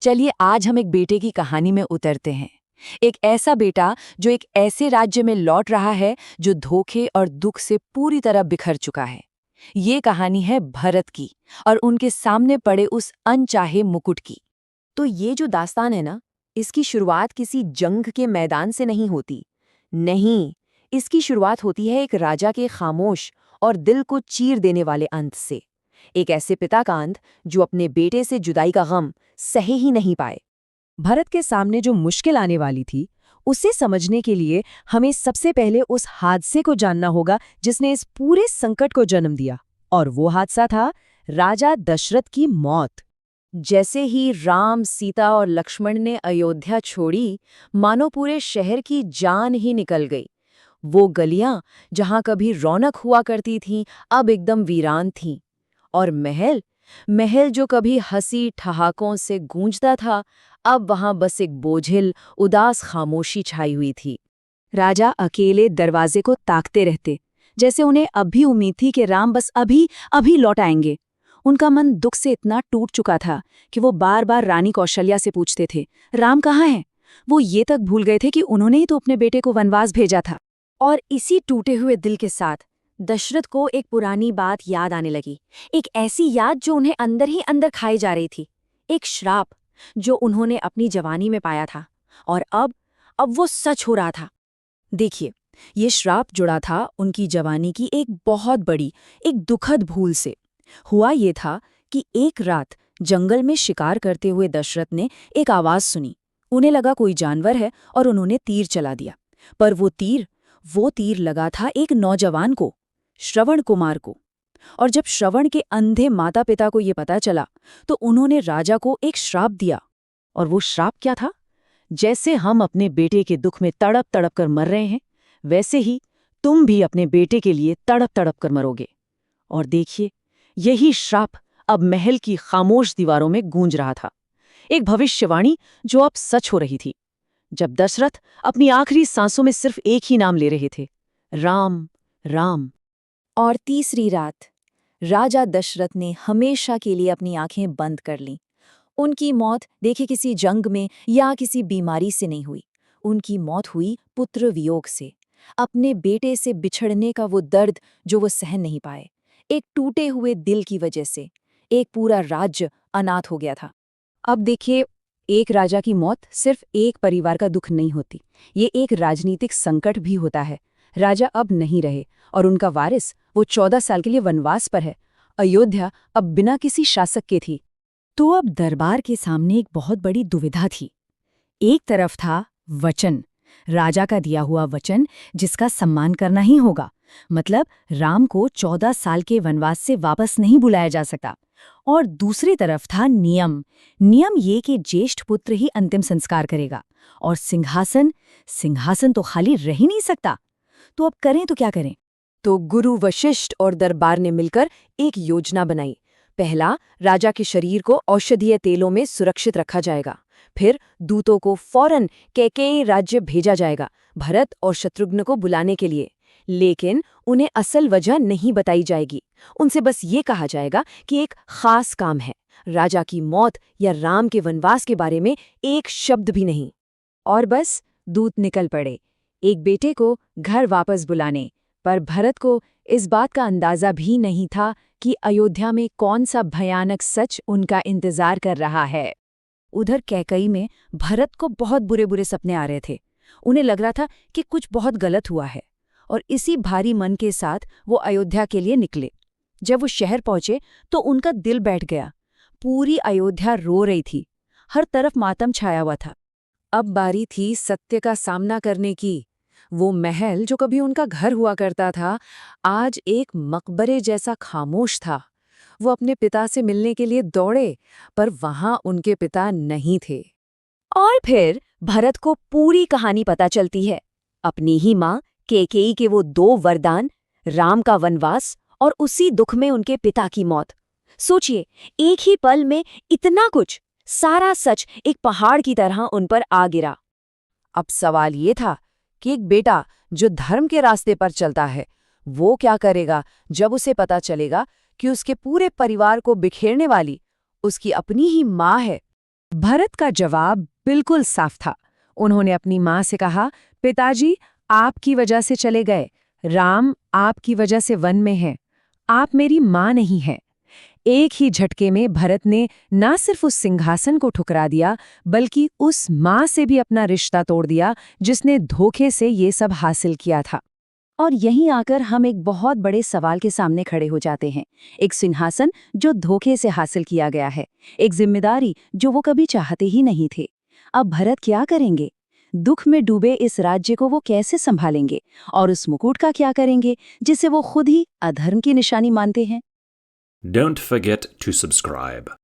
चलिए आज हम एक बेटे की कहानी में उतरते हैं। एक ऐसा बेटा जो एक ऐसे राज्य में लौट रहा है जो धोखे और दुख से पूरी तरह बिखर चुका है। ये कहानी है भरत की और उनके सामने पड़े उस अनचाहे मुकुट की। तो ये जो दास्तान है ना, इसकी शुरुआत किसी जंग के मैदान से नहीं होती। नहीं, इसकी शुरुआत होती है एक राजा के खामोश और दिल को चीर देने वाले अंत से। एक ऐसे पिता का अंत जो अपने बेटे से जुदाई का गम सहे ही नहीं पाए। भरत के सामने जो मुश्किल आने वाली थी, उसे समझने के लिए हमें सबसे पहले उस हादसे को जानना होगा जिसने इस पूरे संकट को जन्म दिया। और वो हादसा था राजा दशरथ की मौत। जैसे ही राम, सीता और लक्ष्मण ने अयोध्या छोड़ी, मानो पूरे शहर की जान ही निकल गई। वो गलियां जहां कभी रौनक हुआ करती थीं, अब एकदम वीरान थीं। और महल महल जो कभी हंसी ठहाकों से गूंजता था, अब वहां बस एक बोझिल उदास खामोशी छाई हुई थी। राजा अकेले दरवाजे को ताकते रहते, जैसे उन्हें अब भी उम्मीद थी कि राम बस अभी अभी लौट आएंगे। उनका मन दुख से इतना टूट चुका था कि वो बार बार रानी कौशल्या से पूछते थे, राम कहाँ है? वो ये तक भूल गए थे कि उन्होंने ही तो अपने बेटे को वनवास भेजा था। और इसी टूटे हुए दिल के साथ दशरथ को एक पुरानी बात याद आने लगी। एक ऐसी याद जो उन्हें अंदर ही अंदर खाई जा रही थी। एक श्राप जो उन्होंने अपनी जवानी में पाया था और अब वो सच हो रहा था। देखिए, ये श्राप जुड़ा था उनकी जवानी की एक बहुत बड़ी, एक दुखद भूल से। हुआ ये था कि एक रात जंगल में शिकार करते हुए दशरथ ने एक आवाज सुनी। उन्हें लगा कोई जानवर है और उन्होंने तीर चला दिया। पर वो तीर लगा था एक नौजवान को, श्रवण कुमार को। और जब श्रवण के अंधे माता पिता को ये पता चला तो उन्होंने राजा को एक श्राप दिया। और वो श्राप क्या था? जैसे हम अपने बेटे के दुख में तड़प तड़प कर मर रहे हैं, वैसे ही तुम भी अपने बेटे के लिए तड़प तड़प कर मरोगे। और देखिए, यही श्राप अब महल की खामोश दीवारों में गूंज रहा था। एक भविष्यवाणी जो अब सच हो रही थी। जब दशरथ अपनी आखिरी सांसों में सिर्फ एक ही नाम ले रहे थे, राम राम। और तीसरी रात राजा दशरथ ने हमेशा के लिए अपनी आंखें बंद कर लीं। उनकी मौत देखे किसी जंग में या किसी बीमारी से नहीं हुई। उनकी मौत हुई पुत्र वियोग से, अपने बेटे से बिछड़ने का वो दर्द जो वो सहन नहीं पाए। एक टूटे हुए दिल की वजह से एक पूरा राज्य अनाथ हो गया था। अब देखिए, एक राजा की मौत सिर्फ एक परिवार का दुख नहीं होती, ये एक राजनीतिक संकट भी होता है। राजा अब नहीं रहे और उनका वारिस वो 14 साल के लिए वनवास पर है। अयोध्या अब बिना किसी शासक के थी। तो अब दरबार के सामने एक बहुत बड़ी दुविधा थी। एक तरफ था वचन, राजा का दिया हुआ वचन जिसका सम्मान करना ही होगा। मतलब राम को 14 साल के वनवास से वापस नहीं बुलाया जा सकता। और दूसरी तरफ था नियम ये कि ज्येष्ठ पुत्र ही अंतिम संस्कार करेगा। और सिंहासन तो खाली रह ही नहीं सकता। तो अब करें तो क्या करें? तो गुरु वशिष्ठ और दरबार ने मिलकर एक योजना बनाई। पहला, राजा के शरीर को औषधीय तेलों में सुरक्षित रखा जाएगा। फिर दूतों को फौरन कैकेयी राज्य भेजा जाएगा, भरत और शत्रुघ्न को बुलाने के लिए। लेकिन उन्हें असल वजह नहीं बताई जाएगी। उनसे बस ये कहा जाएगा कि एक खास काम है। राजा की मौत या राम के वनवास के बारे में एक शब्द भी नहीं। और बस दूत निकल पड़े, एक बेटे को घर वापस बुलाने। पर भरत को इस बात का अंदाजा भी नहीं था कि अयोध्या में कौन सा भयानक सच उनका इंतजार कर रहा है। उधर कैकेयी में भरत को बहुत बुरे बुरे सपने आ रहे थे। उन्हें लग रहा था कि कुछ बहुत गलत हुआ है। और इसी भारी मन के साथ वो अयोध्या के लिए निकले। जब वो शहर पहुंचे तो उनका दिल बैठ गया। पूरी अयोध्या रो रही थी, हर तरफ मातम छाया हुआ था। अब बारी थी सत्य का सामना करने की। वो महल जो कभी उनका घर हुआ करता था, आज एक मकबरे जैसा खामोश था। वो अपने पिता से मिलने के लिए दौड़े, पर वहां उनके पिता नहीं थे। और फिर भरत को पूरी कहानी पता चलती है। अपनी ही माँ कैकेयी के वो 2 वरदान, राम का वनवास और उसी दुख में उनके पिता की मौत। सोचिए, एक ही पल में इतना कुछ, सारा सच एक पहाड़ की तरह उन पर आ गिरा। अब सवाल ये था कि एक बेटा जो धर्म के रास्ते पर चलता है, वो क्या करेगा जब उसे पता चलेगा कि उसके पूरे परिवार को बिखेरने वाली उसकी अपनी ही माँ है। भरत का जवाब बिल्कुल साफ था। उन्होंने अपनी माँ से कहा, पिताजी, आपकी वजह से चले गए। राम आपकी वजह से वन में है। आप मेरी माँ नहीं हैं। एक ही झटके में भरत ने न सिर्फ उस सिंहासन को ठुकरा दिया, बल्कि उस माँ से भी अपना रिश्ता तोड़ दिया जिसने धोखे से ये सब हासिल किया था। और यहीं आकर हम एक बहुत बड़े सवाल के सामने खड़े हो जाते हैं। एक सिंहासन जो धोखे से हासिल किया गया है, एक जिम्मेदारी जो वो कभी चाहते ही नहीं थे। अब भरत क्या करेंगे? दुख में डूबे इस राज्य को वो कैसे संभालेंगे? और उस मुकुट का क्या करेंगे जिसे वो खुद ही अधर्म की निशानी मानते हैं? Don't forget to subscribe.